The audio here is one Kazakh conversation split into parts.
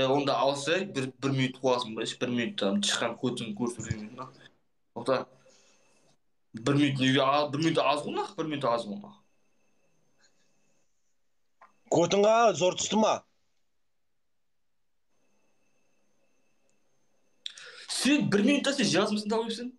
Onda alsa bir minut qo'yasan bo'lish, bir minutda chiqqan ko'zing ko'rsatmaydi. To'xta. Bir minut az g'una, bir minut az g'una. Ko'tingga zo'r tutma. Sen bir minutda sen yazmasın topyapsan.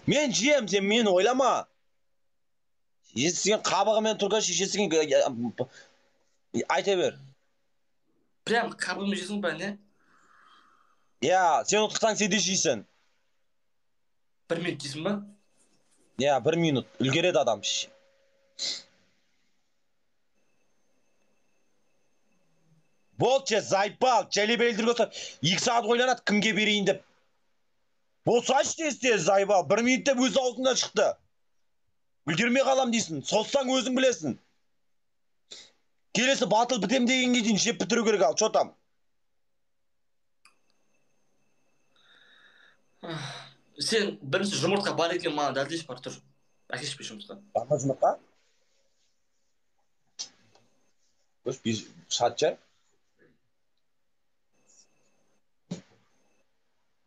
Men jiyem, sen meni o'ylama. Sen qabig'imen turgan shishasiga ayta ber. Prям qabig'imga yeysan bani. Ya, sen o'tqan sen deysan. Bir minut deysanmi? Ya, 1 minut. Ulguradi adam shish. Bolcha zaypal, Çelebi eldirgosa 2 saat oynanat kimge bereyim dep. Bolsaç tez zaypal 1 minutda öz ağzından çıktı. Ulgurmay qalam deysin. Sozsang özün bilesin. Kelesi batıl bitem degenge дейін жеп бітіру керек ал, чотам. Sen birinchi жұмыртқа бар екен маған дәлдеш бар тұр. Әкелшпей жұмыртқа. Барма жұмыртқа? Көш bir saatçe.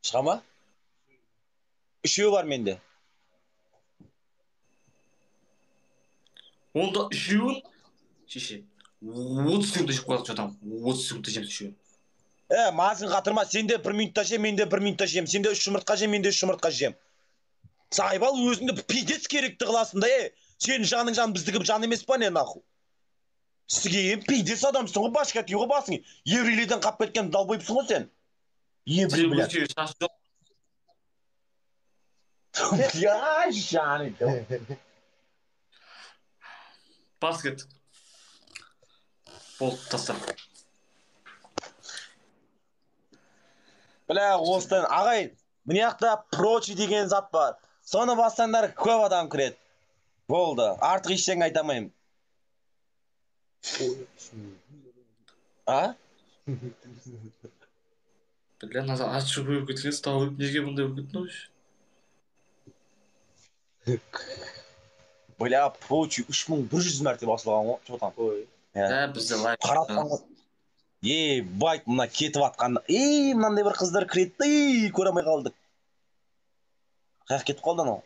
Çığa mı? Üçüğü var mende. Onda үшеуін шеше 30 секунд жеп қояды жотам. 30 секунд жеп үшеуін. Mağazın қатырма, sen de 1 minutта жем, мен де 1 minutта жем. Sen de 3 жұмыртқа жем, мен de 3 жұмыртқа жем. Сайбал өзіңді пидец керекті қыласың да, Senin жаның жан біздігі жан емес па не наху? Сізге пидец адамсың ғой, башқа түйгі басың. Еврейлерден қап кеткен далбойыпсың ғой сен. Еврей, блядь. Ya şahane. Basket. Бол таста. Бля, осыдан ағайын, міне жақта прочи деген зат бар. Соны бассаңдар көп адам кіреді. Болды, артық ештеңе айтамаймын. А? Бля, назар ашып өйіп кеткен, стауып, неге бұндай өйіп кеттің өш? Бля, прочи 3100 мәрте басылған ғой, чотам. Бізде лайк. Қаратқан ғой. Байт, мына кетіп атқанда. Мынандай бір қыздар кіретті, көремей қалдық. Қаяқ кетіп қалды анау?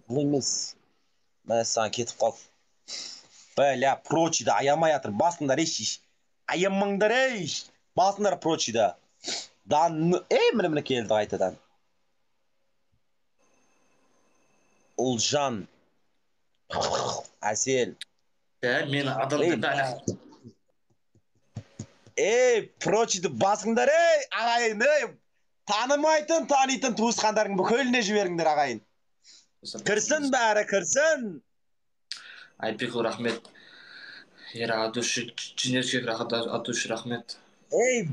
Бұл емес. Мен саған кетіп қалды. Бля, прочида аямай атыр. Басыңдар еш. Аямаңдар еш. Басыңдар прочида. Міне келді қайтадан. Ұлжан. Әсел. Мен адамды бәлі. Прочиді басыңдар, ағайын, танымайтын, танитын туысқандарың бүкіліне жіберіңдер, ағайын. Кірсін бәрі, кірсін. Айпекұл рахмет. Адушы, жинершек адушы рахмет.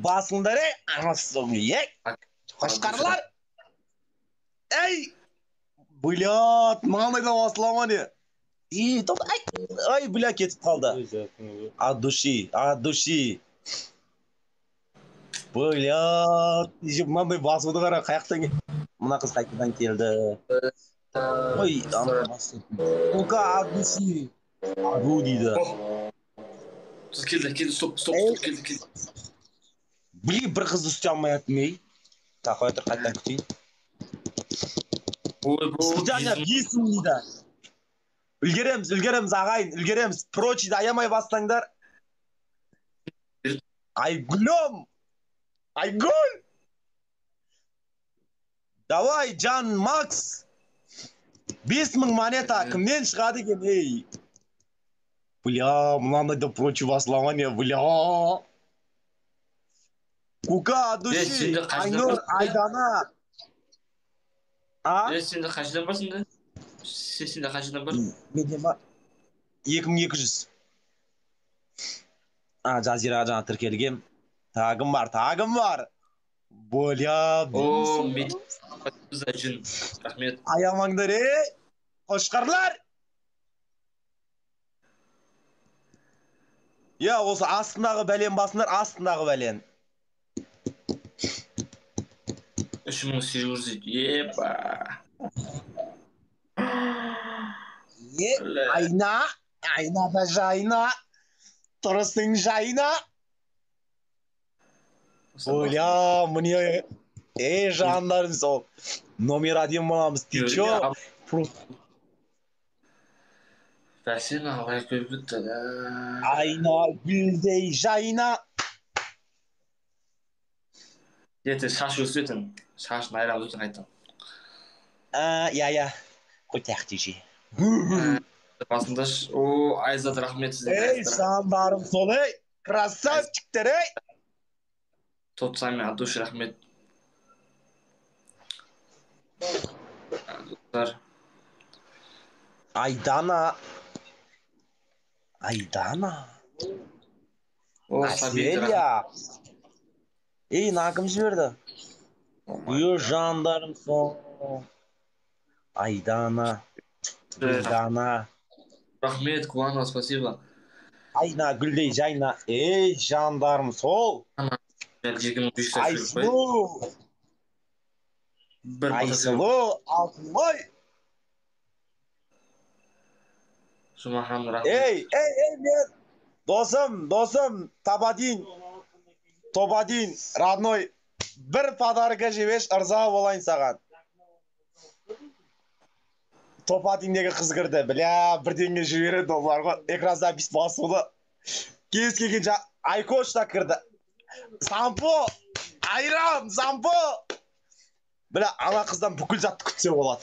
Басыңдар, ағасың, қошқарлар. Блядь, маңдай да басылама не. Бля, кетіп қалды. От души. Блядь, маңдай басуды қара, қаяқтан кел. Мына қыз қайтадан келді. Ну-ка, от души. Ару дейді. Келді, стоп, келді. Блин, бір қызды үсте алмай атмей. Так, қоятыр, қайтадан күтейін. Свидания, бейсің дейді. Үлгереміз ағайын, үлгереміз. Прочиді аямай бастаңдар. Айгүлім! Айгүл! Давай, Жан Макс! 5000 монета, кімнен шығады екен, Бля, мынандай да прочи басылама не, бля. Кука, души, Айнұр, Айдана. Сенде қаншадан бар сенде? Сенде қаншадан бар? Менде бар 2200. Жазираға жаңа тіркелгем. Тағым бар. Бля, жын. Рахмет. Аямаңдар, қошқарлар. Осы астындағы бәлен басындар, астындағы бәлен. 3800 епа. Айна да жайна. тұрысың жайына. Оля, мне... жандарым сол. Номер 1 боламыз. Ты чё? Бәсен ағай көп бітті. Айна гүлдей жайна. Ертең шаш өсетін. Шашын айран өтін айттым. Я. Қойтақ дейші. Басында Айзат рахмет сізге. Жандарым сол, красавчиктер, Тотсам мен Атуш рахмет. Достар. Айдана. Аселия. Нағым жіберді. Жандарым сол. Айдана. Рахмет, Куанова, спасибо. Айна гүлдей жайна. Жандарым сол. Айсылу. Алтынбай. Жұмахан рахмет. Мен. Досым, Тобадин, родной. Бір подарка жебеш, ырза болайын саған. Топадиндегі қыз кірді. Бірдеңе жібереді олар ғой. Экранзапись басылды. Кез келген Айкош та кірді. Сампо! Айрам, сампо! Ана қыздан бүкіл затты күтсе болады.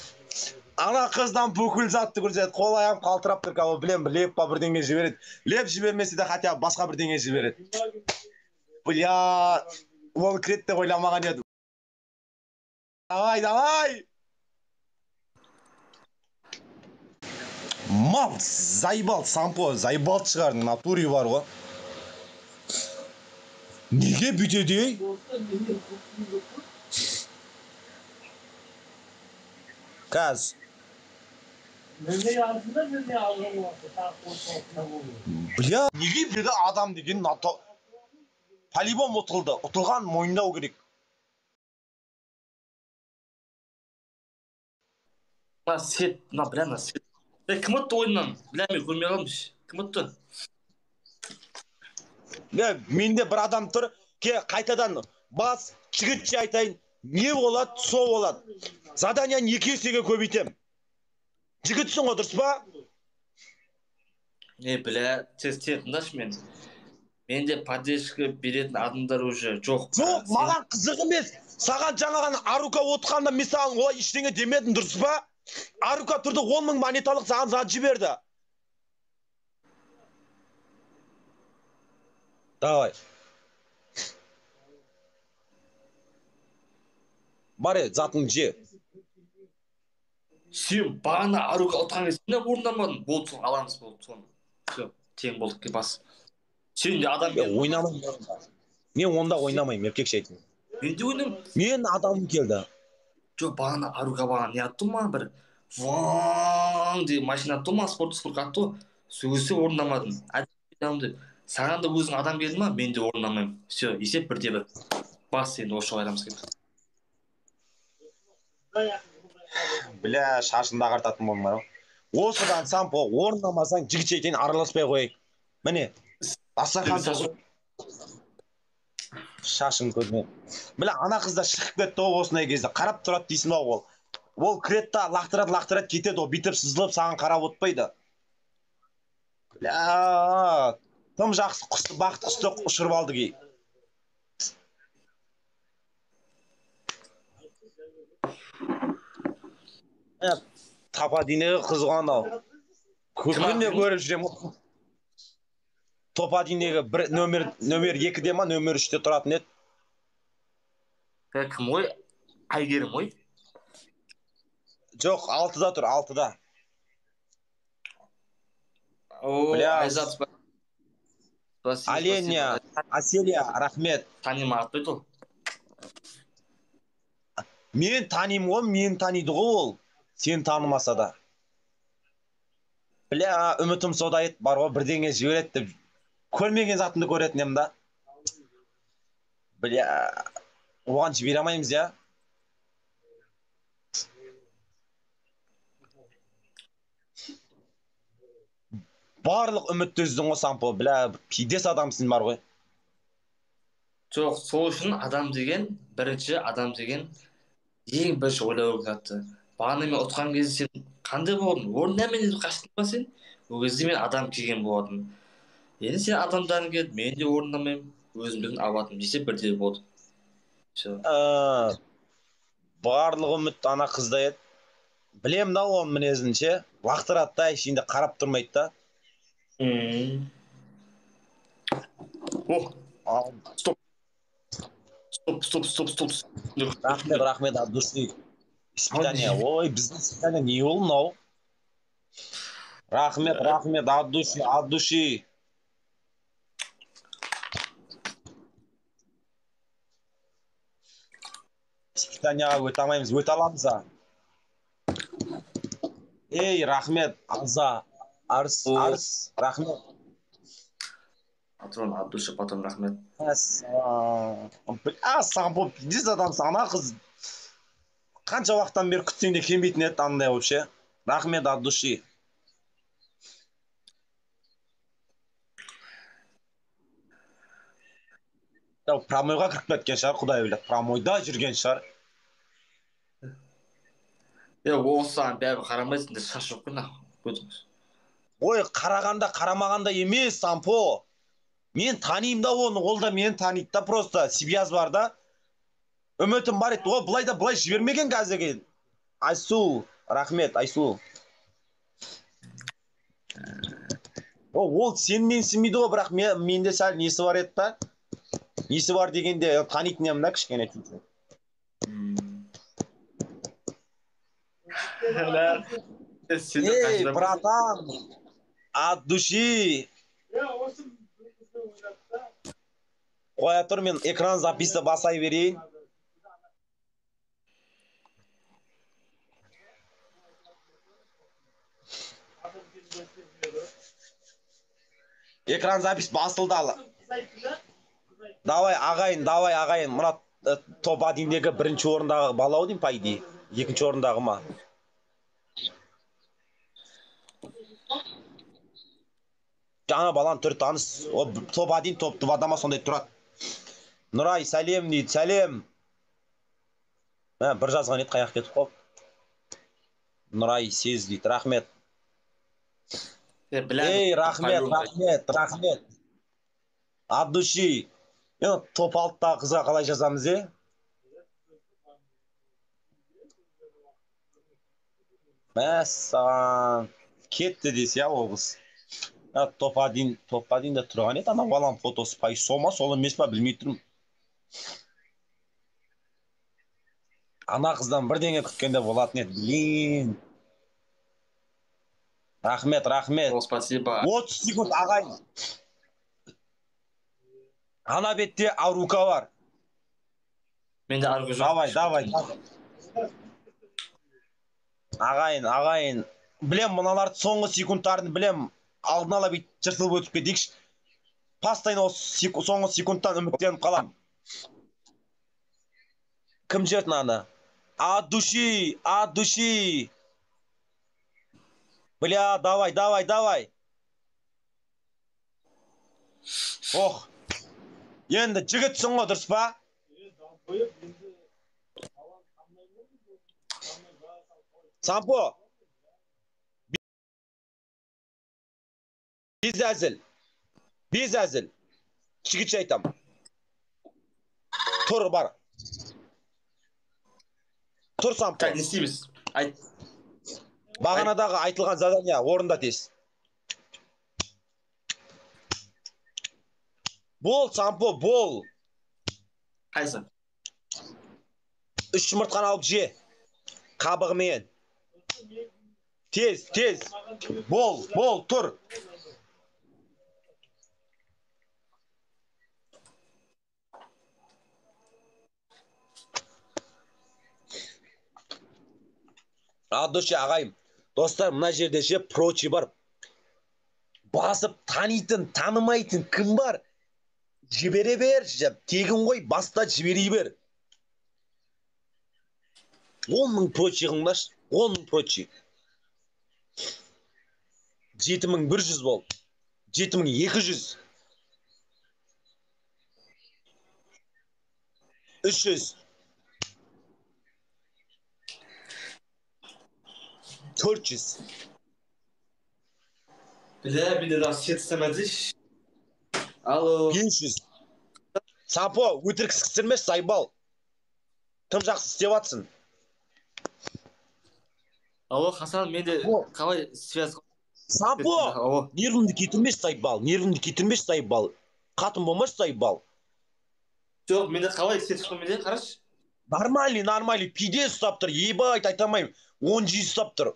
Қол аяғым қалтырап тұр кәу. Леп па бірдеңе жібереді. Леп жібермесе де хотя басқа бірдеңе жібереді. Ол кіреді деп ойламаған еді. Давай! Мал, заебал, сампо, заебал шығардың, натури бар ғой. Неге бүйтеді, ей? Кәз. Неге бүйтеді адам деген полибом ұтылды. Ұтылған мойындау керек. Сет. Кім ұтты ойыннан? Мен көрмей қалмыш. Кім ұтты? Менде бір адам тұр, қайтадан бас, жігітше айтайын, не болады, со болады. Заданияны 2 есеге көбейтем. Жігітсің ғой, дұрыс па? Тыңдашы мен. Менде поддержка беретін адамдар уже жоқ. Жоқ, маған қызық емес. Саған жаңаған Арука отқанда мен саған олай ештеңе демедім, дұрыс па? Арука тұрды 10 000 монеталық саған зат жіберді. Давай. Бар затын же. Сен бағана Арука отқан кезде не орындамадың? Болды, соны аламыз болды, соны. Все, тең болдық ке бас. Сен де адам келді. Ойнамайым. Мен онда ойнамайым, еркекше айтайын. Мен де ойнам. Мен адамым келді. Жоқ, бағана Арука бір ваң деп машина атты ма, спорт атты. Сөзі орындамадың. Саған да өзің адам келді ма, мен де орындамайым. Все, есеп 1-1. Бас, енді осы айрамыз керек. Шашында ағартатын болмай. Осыдан сампо орындамасаң жігітше айтайын араласпай қойайық. Міне, дастархан шашын көрме. Ана қызда шығып кетті ғой осындай кезде. Қарап тұрады дейсің ба ол. Ол кіретті, лақтырады, кетеді ол. Битіп сызылып саған қарап отпайды. Тым жақсы құсты, бақыт құсты ұшырып алды кей. Топадинегі қыз ғой анау. Көпкенде көріп жүрем. Топадинегі нөмер 2-де ма, нөмер 3-те тұратын еді. Кім ой? Айгерім ой? Жоқ, 6-да тұр, 6-да. Айзат, Аленя, Аселия, рахмет. Танима атпайды ол. Мен танимын ғой, мен таниды ғой ол. Сен танымаса да. Үмітім сода ет бар ғой, бірдеңе жібереді деп. Көрмеген затымды көретін ем да. Оған жібере алмаймыз, я. барлық үмітті үздің ғой Сампо, бля, пидес адамсың бар ғой. Жоқ, сол үшін адам деген, бірінші адам деген ең бірінші ойлау керек затты. Бағана мен ұтқан кезде сен қандай болдың? Орныңнан мен қаштың ба сен? Ол кезде мен адам келген болатын. Енді сен адамдарың келді, мен де орындамаймын, өзімдігін алатым десе бірдей болды. Все. Барлық үміт ана қызда еді. Білем да оның мінезін ше. Лақтырады да, ішінде қарап тұрмайды да. О, стоп. Стоп. Рахмет, от души. Испытание. Ой, біздің испытание не ол мынау? Рахмет, от души, от души. Испытанияға өте алмаймыз, өте аламыз а. Ей, рахмет, Алза, Арс, рахмет. Патрон, от души, патрон, рахмет. Сампо, пиздец адамсың, ана қыз. Қанша уақыттан бері күтсең де келмейтін еді андай вообще. Рахмет, от души. Промойға кіріп кеткен шығар, құдай біледі. Промойда жүрген шығар. Осыған бәрі қарамайсың, шаш жоқ қой нахуй. Ой, қарағанда қарамағанда емес, Сампо. Мен танимын да оны, ол да мені таниды да, просто связь бар да. Үмітім бар еді, ол былай да былай жібермеген қазірге. Айсу, рахмет, Айсу. Ол сен менсінмейді ғой, бірақ менде сәл несі бар еді да. Несі бар дегенде танитын едім да кішкене чуть-чуть. Ей, братан, от души. Қоя тұр, мен экран записті басай берейін. Экран запись басылдалы. Давай ағайын. Мұна топ адиндегі бірінші орындағы балау дейм, пайди. Екінші орындағы ма? Жаңа балан түрі таныс. Топ адин, топ адама сондай тұрады. Нұрай, сәлем дейді, сәлем. Бір жазған еді, қаяқ кетіп қоп. Нұрай, сез дейді, рахмет. Ей, рахмет. От души. Топ алтыдағы қызға қалай жазамыз, е? Мәссаған. Кетті десе, я оғыз. Топ один да тұрған еді, ана балан фотосы пай сома, сол емес па, білмей тұрмын. Ана қыздан бірдеңе күткенде болатын еді, блин. Рахмет. Спасибо. 30 секунд ағайын. Ана бетте Арука бар. Менде Арука жоқ. Давай. Ағайын. Білем, мұналарды соңғы секундтарын білем. Алдын ала бейт жыртылып өтіп кетейікші. Пастайын осы соңғы секундтан үміттеніп қалам. Кім жердің аны? От души. Бля, давай. Ох. Енді жігітсің ғой, дұрыс па? Сампо. Без әзіл. Жігітше айтам. Тұр бар. Тұр, Сампо. Не істейміз? Айт. Бағанадағы айтылған задания орында тез. Бол, Сампо, бол. Қайсы? 3 жұмыртқаны алып же. Қабығымен. Тез. Бол, тұр. Адошы ағайым. Достар, мына жерде ше прочи бар. Басып танитын, танымайтын кім бар? Жібере бер, тегін ғой, баста жіберей бер. 10 мың прочи қыңдаш, 10 мың прочи. 7100 бол. 7200. 300. 400. Bir de daha set istemediş. Alo. 500. Сампо, өтірік сіктірмеш, сайбал. Тым жақсы істеп жатсың. Alo Hasan, men de қалай связь. Сампо, нервіңді кетірмеш, сайбал. Нервіңді кетірмеш, сайбал. Қатын болмаш, сайбал. Жоқ, мен де қалай связь қылып мен де қарашы. Нормальный. Пиде ұстап тұр. Ебать, айтамайым. 10G ұстап тұр.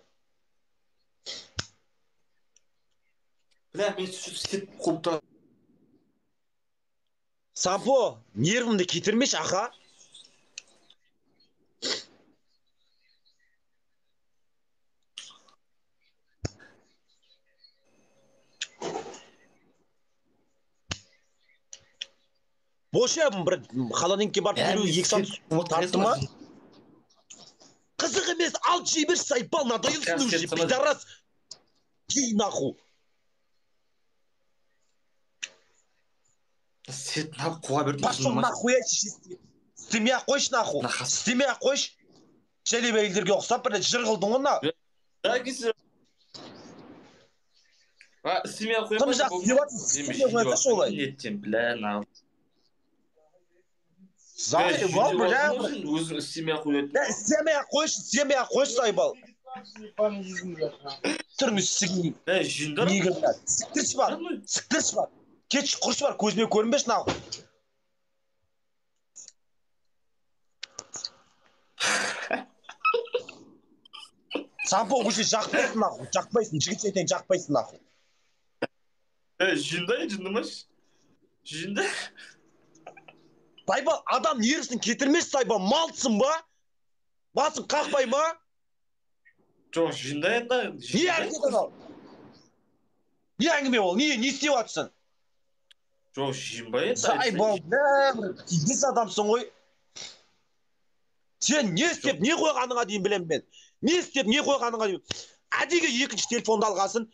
Бля, мен свет қылып тұр. Сампо, нервіңді кетірмеш, аха. Боша, бір холодильникке барып беру 2 сағат тартты ма? Қызық емес, ал жей бір сайпал, надоелсің уже, пидорас. Ей, наху. Свет нахуй қуа берді. Пошел нахуй, істемей ақ қойшы, наху. Істемей ақ қойшы. Шелебейлерге ұқсап бір жыр қылдың ғына. Да, кесі. Істемей ақ қойма. Тым жақсы деватсың, істемей қойма солай. Еттен, бля, нахуй. Сайбал, бля. Өзің істемей ақ қойды. Істемей ақ қойшы, сайбал. Түріңіз сігейін. Жүйіндер. Сіктірші бар. Кетші құршы бар, көзіне көрінбеш, наху. Сампо, көше жақпайсың, наху. Жақпайсың, жігіт сетен жақпайсың, наху. Жүйіндер. Жүйіндер. Сайбал, адам нервісін кетірмеш, сайбал, малсың ба? Басын қақпай ма? Жоқ, жүйіндер енді. Не әрекет анау? Не әңгіме ол? Не істеп жатсың? Жоқ, жүйінбай енді. Сайбал, тегіс адамсың ғой. Сен не істеп, не қойғаныңа дейін білем мен. Не істеп, не қойғаныңа дейін. Әдеге екінші телефонды алғасын,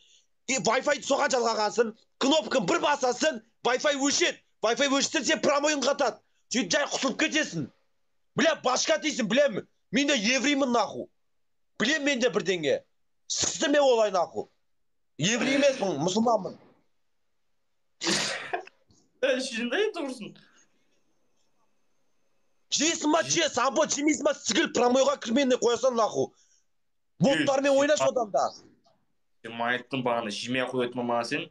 Wi-Fi соған жалғағансын, кнопканы бір басасын, Wi-Fi өшет. Wi-Fi өшсін, сен промойын қатады. Сөйтіп жай құтылып кетесің. Бля, башқа дейсің, білем. Мен де евреймін, наху. Білем мен де бірдеңе. Сістіме олай, наху. Еврей емеспін, мұсылманмын. Жүйіндер тұрсын. Жейсің ма, Сампо, жемейсің ма, сігіл промойға кірменіне қоясан, наху. Боттармен ойнаш одан да. Сен айттың бағана, жемей қойды ма сен?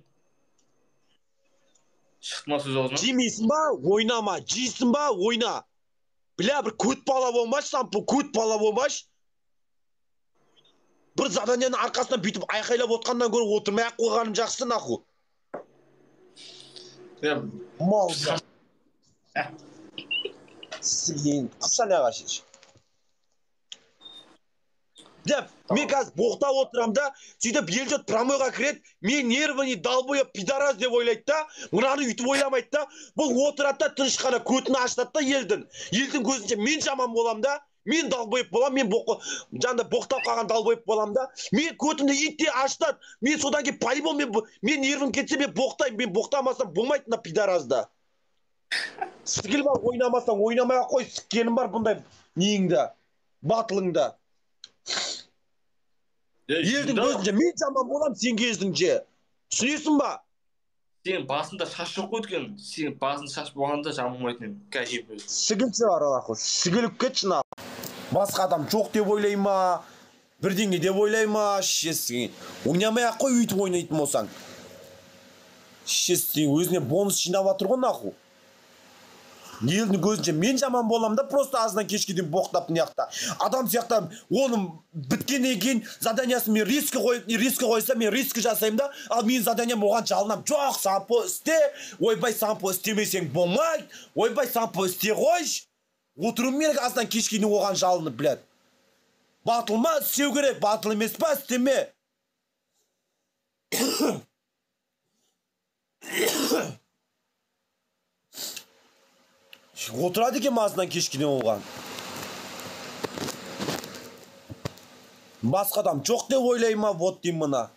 Шықтыма сөз аузынан. Жемейсің ба, ойнама. Жейсің ба, ойна. Бля, бір көт бала болмаш, Сампо, көт бала болмаш. Бір заданияның арқасынан бүйтіп айқайлап отқаннан көріп отырмай ақ қойғаным жақсы, наху. Мал. Сен құсанаға шеш. Деп, мен қазір боқта отырам да, сөйтіп елжет промойға кіреді, мен нервыны далбойып пидорас деп ойлайды да, мынаны үйтіп ойламайды да, бұл отырады да, тыныш қана көтіні ашытады да елдің. Елдің көзінше мен жаман болам да, мен далбойып болам, мен боқтап қалған далбойып болам да, мен көтімді итте ашытады, мен содан кейін по-любому мен нервім кетсе, мен боқтаймын, мен боқтамасам болмайды на пидоразда. Сікіл бар, ойнамасаң, ойнамай-ақ қой, сіккенім бар бұндай нейіңді, батылыңда. Елдің көзінше мен жаман болам, сен кездіңше. Түсінесің ба? Сен басында шаш жоқ қойды екен. Сен басында шаш болғанда жаман болмайтын ем. Кәжеп өзі. Сігілсе бар алақы. Сігіліп кетші на. Басқа адам жоқ деп ойлай ма? Бірдеңе деп ойлай ма? Шешесің. Ойнамай-ақ қой, үйтіп ойнайтын болсаң. Шешесің, өзіне бонус жинап жатыр ғой наху. Елдің көзінше мен жаман болам да, просто азынан кешке дейін боқтап неяқта. Адам сияқты оның біткеннен кейін заданиясын мен рискі қойса, мен рискі жасаймын да, ал мен заданиям оған жалынам. Жоқ, Сампо істе, ойбай Сампо істемесең болмайды, ойбай Сампо істе қойш. Отыруым керек азынан кешке дейін оған жалынып, блядь. Батыл ма? Істеу керек, батыл емес па? Істеме. Отырады екен мазынан кешкеден оған. Басқа адам жоқ деп ойлай ма, вот дейм мына.